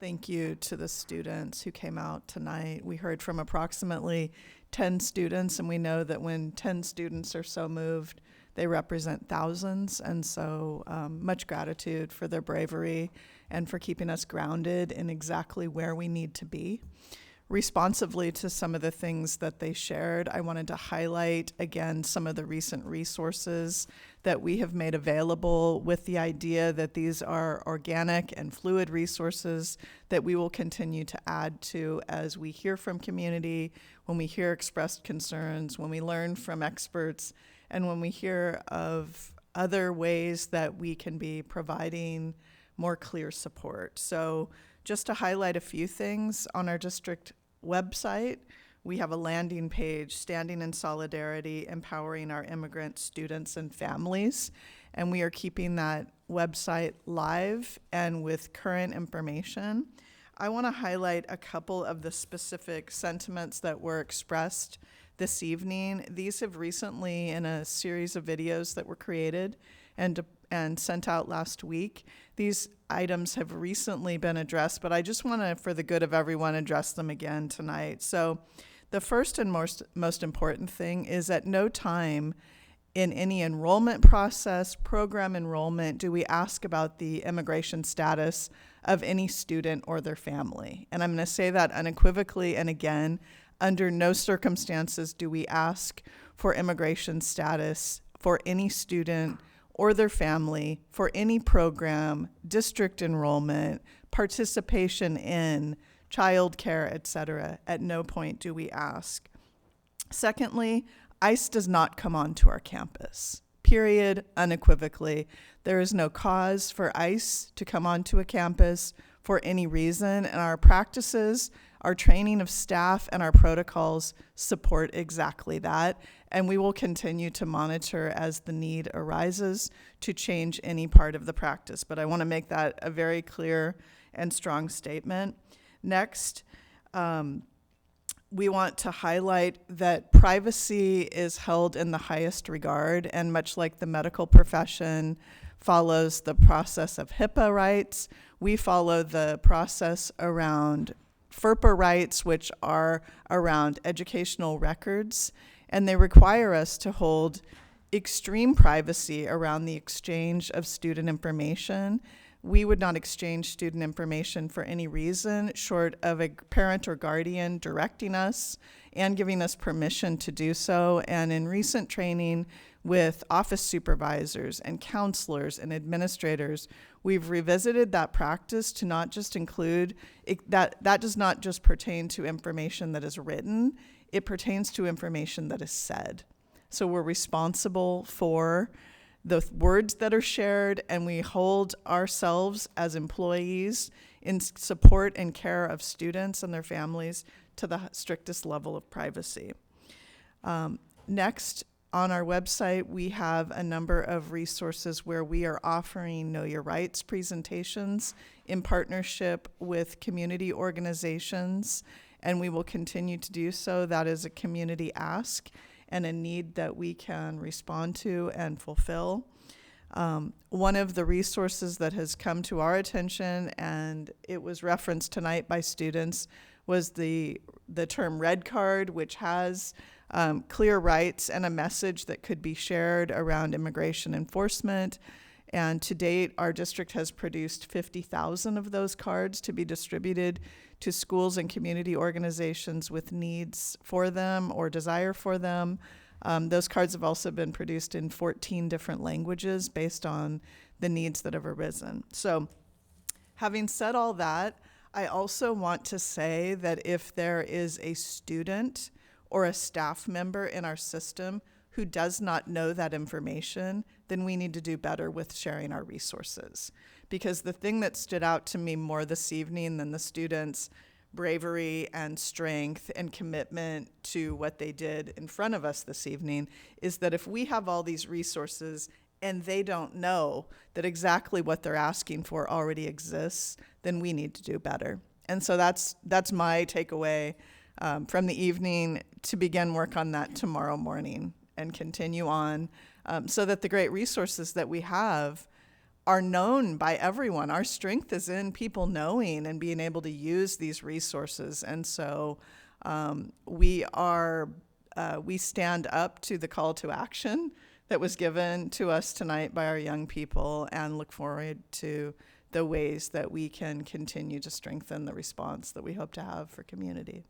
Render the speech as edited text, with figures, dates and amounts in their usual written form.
Thank you to the students who came out tonight. We heard from approximately 10 students, and we know that when 10 students are so moved, they represent thousands. And so much gratitude for their bravery and for keeping us grounded in exactly where we need to be. Responsively to some of the things that they shared, I wanted to highlight again some of the recent resources that we have made available, with the idea that these are organic and fluid resources that we will continue to add to as we hear from community, when we hear expressed concerns, when we learn from experts, and when we hear of other ways that we can be providing more clear support. So just to highlight a few things, on our district website, we have a landing page, Standing in Solidarity, Empowering Our Immigrant Students and Families. And we are keeping that website live and with current information. I want to highlight a couple of the specific sentiments that were expressed this evening. These have recently, in a series of videos that were created and sent out last week, these items have recently been addressed, but I just want to, for the good of everyone, address them again tonight. So the first and most important thing is at no time in any enrollment process, program enrollment, do we ask about the immigration status of any student or their family. And I'm going to say that unequivocally, and again, under no circumstances do we ask for immigration status for any student or their family, for any program, district enrollment, participation in childcare, etc. At no point do we ask. Secondly, ICE does not come onto our campus. Period, unequivocally. There is no cause for ICE to come onto a campus for any reason, and our practices, our training of staff, and our protocols support exactly that, and we will continue to monitor as the need arises to change any part of the practice. But I want to make that a very clear and strong statement. Next, we want to highlight that privacy is held in the highest regard, and much like the medical profession follows the process of HIPAA rights, we follow the process around FERPA rights, which are around educational records, and they require us to hold extreme privacy around the exchange of student information. We would not exchange student information for any reason short of a parent or guardian directing us and giving us permission to do so. And in recent training with office supervisors and counselors and administrators, we've revisited that practice to not just include, that does not just pertain to information that is written, it pertains to information that is said. So we're responsible for the words that are shared, and we hold ourselves as employees in support and care of students and their families to the strictest level of privacy. Next, on our website, we have a number of resources where we are offering Know Your Rights presentations in partnership with community organizations, and we will continue to do so. That is a community ask and a need that we can respond to and fulfill. One of the resources that has come to our attention, and it was referenced tonight by students, was the term red card, which has clear rights and a message that could be shared around immigration enforcement. And to date, our district has produced 50,000 of those cards to be distributed to schools and community organizations with needs for them or desire for them. Those cards have also been produced in 14 different languages based on the needs that have arisen. So, having said all that, I also want to say that if there is a student or a staff member in our system who does not know that information, then we need to do better with sharing our resources. Because the thing that stood out to me more this evening than the students' bravery and strength and commitment to what they did in front of us this evening is that if we have all these resources and they don't know that exactly what they're asking for already exists, then we need to do better. And so that's my takeaway from the evening, to begin work on that tomorrow morning and continue on so that the great resources that we have are known by everyone. Our strength is in people knowing and being able to use these resources. And so we stand up to the call to action that was given to us tonight by our young people and look forward to the ways that we can continue to strengthen the response that we hope to have for community.